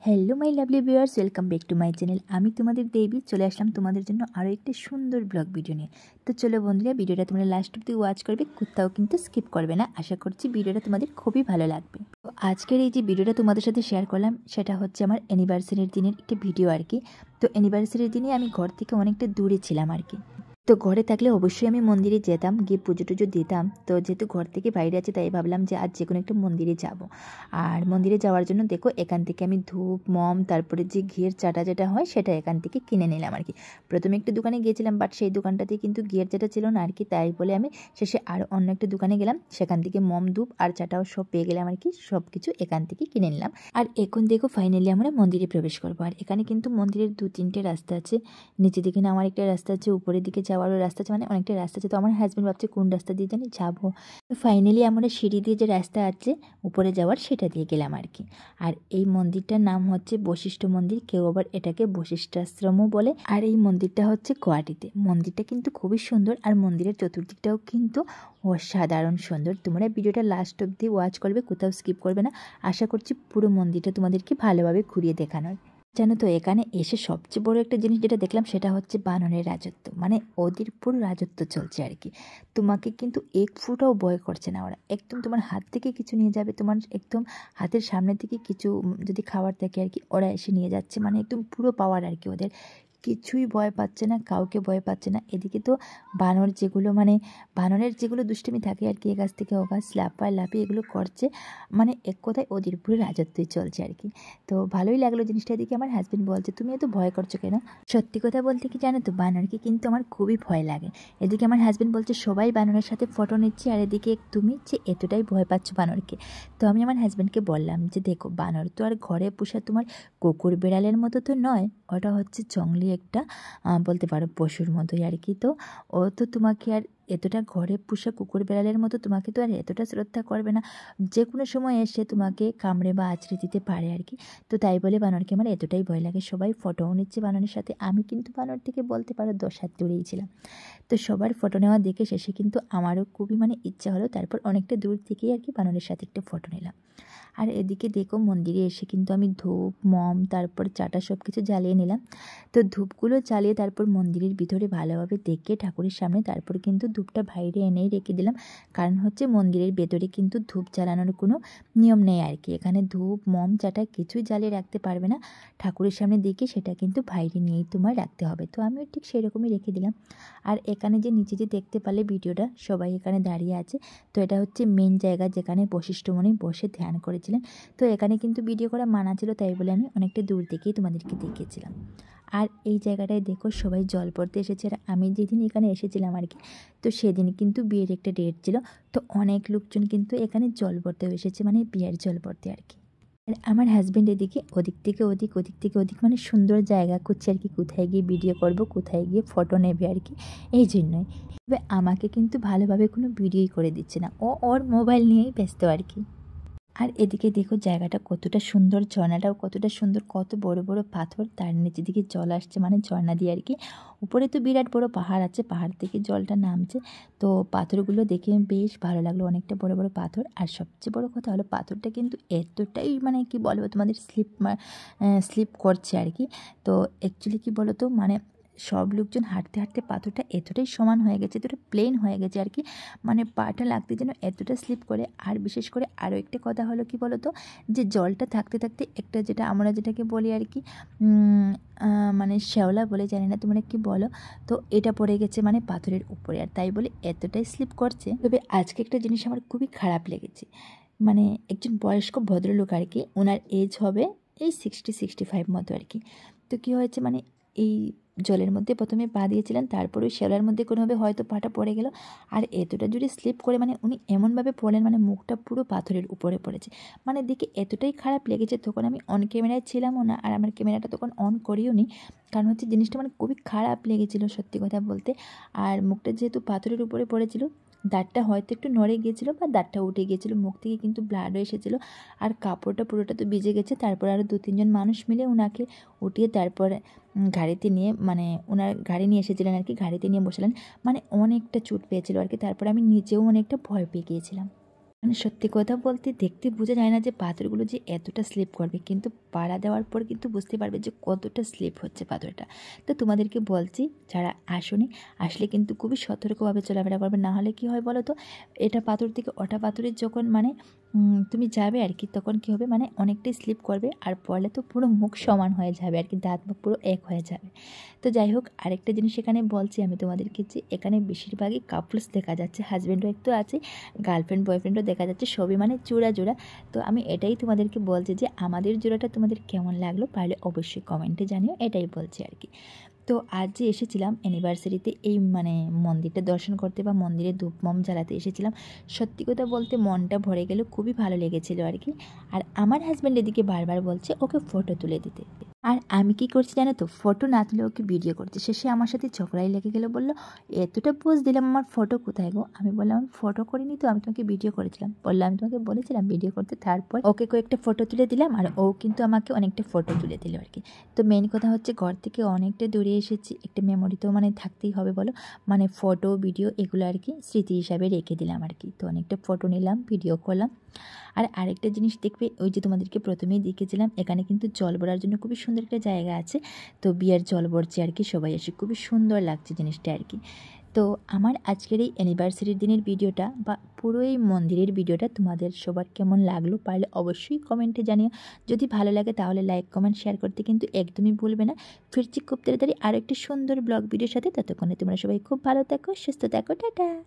Hello my lovely viewers, welcome back to my channel. আমি তোমাদের দেবী চলে আসলাম তোমাদের জন্য আরও একটা সুন্দর ব্লগ ভিডিও নিয়ে। তো চলো বন্ধুরা, ভিডিওটা তোমরা লাস্ট অব্দি ওয়াচ করবে, কোথাও কিন্তু স্কিপ করবে না। আশা করছি ভিডিওটা তোমাদের খুবই ভালো লাগবে। তো আজকের এই যে ভিডিওটা তোমাদের সাথে শেয়ার করলাম, সেটা হচ্ছে আমার অ্যানিভার্সারির দিনের একটা ভিডিও আর কি। তো অ্যানিভার্সারির দিনে আমি ঘর থেকে অনেকটা দূরে ছিলাম আর কি। তো ঘরে থাকলে অবশ্যই আমি মন্দিরে যেতাম, গিয়ে পুজো টুজো দিতাম। তো যেহেতু ঘর থেকে বাইরে আছে, তাই ভাবলাম যে আজ যে কোনো একটা মন্দিরে যাব। আর মন্দিরে যাওয়ার জন্য দেখো এখান থেকে আমি ধূপ, মম, তারপরে যে ঘিয়ের চাটা যেটা হয় সেটা এখান থেকে কিনে নিলাম আর কি। প্রথমে একটা দোকানে গিয়েছিলাম, বাট সেই দোকানটাতে কিন্তু ঘিয়ের চাটা ছিল না আর কি। তাই বলে আমি শেষে আর অন্য একটা দোকানে গেলাম, সেখান থেকে মম, ধূপ আর চাটাও সব পেয়ে গেলাম আর কি। সব কিছু এখান থেকে কিনে নিলাম। আর এখন দেখো ফাইনালি আমরা মন্দিরে প্রবেশ করবো। আর এখানে কিন্তু মন্দিরের 2-3টে রাস্তা আছে। নিচে দিকে নামার একটা রাস্তা আছে, উপরের দিকে যাওয়ারও রাস্তা আছে, মানে অনেকটা রাস্তা আছে। তো আমার হাজব্যান্ড ভাবছে কোন রাস্তা দিয়ে জানি যাবো। তো ফাইনালি আমরা সিঁড়ি দিয়ে যে রাস্তা আছে উপরে যাওয়ার, সেটা দিয়ে গেলাম আর কি। আর এই মন্দিরটার নাম হচ্ছে বশিষ্ঠ মন্দির, কেউ আবার এটাকে বশিষ্ঠাশ্রমও বলে। আর এই মন্দিরটা হচ্ছে গুয়াহাটিতে। মন্দিরটা কিন্তু খুবই সুন্দর, আর মন্দিরের চতুর্দিকটাও কিন্তু অসাধারণ সুন্দর। তোমরা ভিডিওটা লাস্ট অব্দি ওয়াচ করবে, কোথাও স্কিপ করবে না। আশা করছি পুরো মন্দিরটা তোমাদেরকে ভালোভাবে ঘুরিয়ে দেখানোর। জানো তো, এখানে এসে সবচেয়ে বড় একটা জিনিস যেটা দেখলাম, সেটা হচ্ছে বানরের রাজত্ব। মানে ওদের পুরো রাজত্ব চলছে আর কি। তোমাকে কিন্তু এক ফুটাও ভয় করছে না ওরা। একদম তোমার হাত থেকে কিছু নিয়ে যাবে, তোমার একদম হাতের সামনে থেকে কিছু যদি খাবার থাকে আর কি, ওরা এসে নিয়ে যাচ্ছে। মানে একদম পুরো পাওয়ার আর কি ওদের। কিছুই ভয় পাচ্ছে না, কাউকে ভয় পাচ্ছে না। এদিকে তো বানরের যেগুলো দুষ্টুমি থাকে আর কি, এ গাছ থেকে ও গাছ লাফি এগুলো করছে। মানে এক কথায় ওদের পুরো রাজত্বই চলছে আর কি। তো ভালোই লাগলো জিনিসটা। এদিকে আমার হাজব্যান্ড বলছে, তুমি এত ভয় করছো কেন? সত্যি কথা বলতে কি জানো তো, বানরকে কিন্তু আমার খুবই ভয় লাগে। এদিকে আমার হাজব্যান্ড বলছে সবাই বানরের সাথে ফটো নিচ্ছে, আর এদিকে তুমি যে এতটাই ভয় পাচ্ছ বানরকে। তো আমি আমার হাজব্যান্ডকে বললাম যে দেখো, বানর তো আর ঘরে পোষা তোমার কুকুর বিড়ালের মতো তো নয়, ওটা হচ্ছে জঙ্গলি একটা বলতে পারো পশুর মতোই আর কি। তো ও তো তোমাকে আর এতটা ঘরে পোষা কুকুর বেড়ালের মতো তোমাকে তো আর এতটা শ্রদ্ধা করবে না। যে কোনো সময় এসে তোমাকে কামড়ে বা আঁচড়ে দিতে পারে আর কি। তো তাই বলে বানরকে আমার এতটাই ভয় লাগে। সবাই ফটোও নিচ্ছে বানরের সাথে, আমি কিন্তু বানর থেকে বলতে পারো 10 হাত দূরেই ছিলাম। তো সবার ফটো নেওয়া দেখে শেষে কিন্তু আমারও খুবই ইচ্ছা হলো। তারপর অনেকটা দূর থেকেই আর কি বানরের সাথে একটা ফটো নিলাম। আর এদিকে দেখো মন্দিরে এসে কিন্তু আমি ধূপ, মম, তারপর চাটা সব কিছু জ্বালিয়ে নিলাম। তো ধূপগুলো জ্বালিয়ে তারপর মন্দিরের ভিতরে ভালোভাবে দেখে ঠাকুরের সামনে তারপর কিন্তু ধূপটা বাইরে এনেই রেখে দিলাম। কারণ হচ্ছে মন্দিরের ভেতরে কিন্তু ধূপ জ্বালানোর কোনো নিয়ম নেই আর কি। এখানে ধূপ, মম, চাটা কিছুই জ্বালিয়ে রাখতে পারবে না। ঠাকুরের সামনে দেখে সেটা কিন্তু বাইরে নিয়েই তোমার রাখতে হবে। তো আমিও ঠিক সেরকমই রেখে দিলাম। আর এখানে যে নিচে যে দেখতে পারলে ভিডিওটা, সবাই এখানে দাঁড়িয়ে আছে। তো এটা হচ্ছে মেন জায়গা যেখানে বশিষ্ঠ মুনি বসে ধ্যান করেছিলেন। তো এখানে কিন্তু ভিডিও করা মানা ছিল, তাই বলে আমি অনেকটা দূর থেকেই তোমাদেরকে দেখিয়েছিলাম। আর এই জায়গাটায় দেখো সবাই জল পড়তে এসেছে। আর আমি যেদিন এখানে এসেছিলাম আর কি, তো সেদিন কিন্তু বিয়ের একটা ডেট ছিল। তো অনেক লোকজন কিন্তু এখানে জল পড়তেও এসেছে, মানে বিয়ের জল পড়তে আর কি। আর আমার হাজব্যান্ড এদিকে ওদিক থেকে ওদিক, ওদিক থেকে ওদিক, মানে সুন্দর জায়গা খুঁজছে আর কি, কোথায় গিয়ে ভিডিও করব, কোথায় গিয়ে ফটো নেবে আর কি, এই জন্যই। তবে আমাকে কিন্তু ভালোভাবে কোনো ভিডিওই করে দিচ্ছে না, ও ওর মোবাইল নিয়েই ব্যস্ত আর কি। আর এদিকে দেখো জায়গাটা কতটা সুন্দর, ঝর্ণাটাও কতটা সুন্দর, কত বড় বড় পাথর, তার নিচের দিকে জল আসছে, মানে ঝর্ণা দিয়ে আর কি। উপরে তো বিরাট বড় পাহাড় আছে, পাহাড় থেকে জলটা নামছে। তো পাথরগুলো দেখে বেশ ভালো লাগলো, অনেকটা বড় বড় পাথর। আর সবচেয়ে বড় কথা হলো পাথরটা কিন্তু এতটাই কি বলবো তোমাদের, স্লিপ করছে আর কি। তো অ্যাকচুয়ালি কি বলো তো, সব লোকজন হাঁটতে হাঁটতে পাথরটা এতটাই সমান হয়ে গেছে, এতটা প্লেন হয়ে গেছে আর কি, পাটা লাগতে যেন এতটা স্লিপ করে। আর বিশেষ করে আরও একটা কথা হলো কি বলো তো, যে জলটা থাকতে থাকতে একটা আমরা যেটাকে বলি আর কি, শ্যাওলা বলে, জানি না তোমরা কি বলো। তো এটা পড়ে গেছে পাথরের উপরে, আর তাই বলে এতটাই স্লিপ করছে। তবে আজকে একটা জিনিস আমার খুবই খারাপ লেগেছে। একজন বয়স্ক ভদ্রলোক আর কি, ওনার এজ হবে এই 60-65 মতো আর কি। তো কী হয়েছে, এই জলের মধ্যে প্রথমে পা দিয়েছিলেন, তারপরে ওই শ্যাওলার মধ্যে কোনোভাবে হয়তো পাটা পড়ে গেল। আর এতটা জুড়ে স্লিপ করে উনি এমনভাবে পড়লেন, মুখটা পুরো পাথরের উপরে পড়েছে। দেখে এতটাই খারাপ লেগেছে। তখন আমি অন ক্যামেরায় ছিলামও না, আর আমার ক্যামেরাটা তখন অন করিও নি। কারণ হচ্ছে জিনিসটা খুবই খারাপ লেগেছিলো সত্যি কথা বলতে। আর মুখটা যেহেতু পাথরের উপরে পড়েছিল, দাঁতটা হয়তো একটু নড়ে গিয়েছিলো বা দাঁতটা উঠে গিয়েছিলো, মুখ থেকে কিন্তু ব্লাডও এসেছিলো। আর কাপড়টা পুরোটা তো ভিজে গেছে। তারপর আরও 2-3 জন মানুষ মিলে ওনাকে উঠিয়ে তারপর গাড়িতে নিয়ে ওনার গাড়ি নিয়ে এসেছিলেন আর কি, গাড়িতে নিয়ে বসালেন। অনেকটা চোট পেয়েছিল আর কি। তারপর আমি নিজেও অনেকটা ভয় পেয়ে গিয়েছিলাম। মানে সত্যি কথা বলতে দেখতে বোঝা যায় না যে পাথরগুলো যে এতটা স্লিপ করবে, কিন্তু পাড়া দেওয়ার পর কিন্তু বুঝতে পারবে যে কতটা স্লিপ হচ্ছে পাথরটা। তো তোমাদেরকে বলছি, যারা আসোনি, আসলে কিন্তু খুবই সতর্কভাবে চলাফেরা করবে, না হলে কী হয় বলো তো, এটা পাথর থেকে ওটা পাথরের যখন মানে তুমি যাবে আর কি, তখন কী হবে মানে অনেকটাই স্লিপ করবে, আর পড়লে তো পুরো মুখ সমান হয়ে যাবে আর কি, দাঁত মুখ পুরো এক হয়ে যাবে। তো যাই হোক, আরেকটা জিনিস এখানে বলছি আমি তোমাদেরকে, যে এখানে বেশিরভাগই কাপলস দেখা যাচ্ছে, হাজব্যান্ড ওয়াইফ তো আছে, গার্লফ্রেন্ড বয়ফ্রেন্ডও দেখা যাচ্ছে, সবই মানে জোড়া জোড়া। তো আমি এটাই তোমাদেরকে বলছি যে আমাদের জোড়াটা তোমাদের কেমন লাগলো, পারলে অবশ্যই কমেন্টে জানিও, এটাই বলছি আর কি। তো আজ যে এসেছিলাম অ্যানিভার্সারিতে এই মানে মন্দিরটা দর্শন করতে বা মন্দিরে ধূপ মম জ্বালাতে এসেছিলাম, সত্যি কথা বলতে মনটা ভরে গেল, খুবই ভালো লেগেছিল আর কি। আর আমার হাজব্যান্ড এদিকে বারবার বলছে ওকে ফটো তুলে দিতে, আর আমি কি করছি জানো তো, ফটো না তুলে ওকে ভিডিও করছি। শেষে আমার সাথে ঝগড়াই লেগে গেলো, বললো এতটা পোজ দিলাম, আমার ফটো কোথায় গো? আমি বললাম আমি ফটো করিনি তো, আমি তোমাকে ভিডিও করেছিলাম। বললাম আমি তোমাকে বলেছিলাম ভিডিও করতে। তারপর ওকে কয়েকটা ফটো তুলে দিলাম, আর ও কিন্তু আমাকে অনেকটা ফটো তুলে দিল আর কি। তো মেন কথা হচ্ছে ঘর থেকে অনেকটা দূরে এসেছি, একটা মেমোরি তো মানে থাকতেই হবে বলো, মানে ফটো ভিডিও এগুলো আর কি স্মৃতি হিসাবে রেখে দিলাম আর কি। তো অনেকটা ফটো নিলাম, ভিডিও করলাম। আর আরেকটা জিনিস দেখবে, ওই যে তোমাদেরকে প্রথমেই দেখিয়েছিলাম, এখানে কিন্তু জল ভরার জন্য খুবই সুন্দর একটা জায়গা আছে। তো বিয়ের জল ভরছে আর কি, সবাই এসে খুবই সুন্দর লাগছে জিনিসটা আর কি। তো আমার আজকের এই অ্যানিভার্সারির দিনের ভিডিওটা বা পুরো এই মন্দিরের ভিডিওটা তোমাদের সবার কেমন লাগলো, পারলে অবশ্যই কমেন্টে জানিও। যদি ভালো লাগে তাহলে লাইক কমেন্ট শেয়ার করতে কিন্তু একদমই ভুলবে না। ফিরছি খুব তাড়াতাড়ি আরও একটি সুন্দর ব্লগ ভিডিওর সাথে। ততক্ষণে তোমরা সবাই খুব ভালো থাকো, সুস্থ থাকো, টাটা।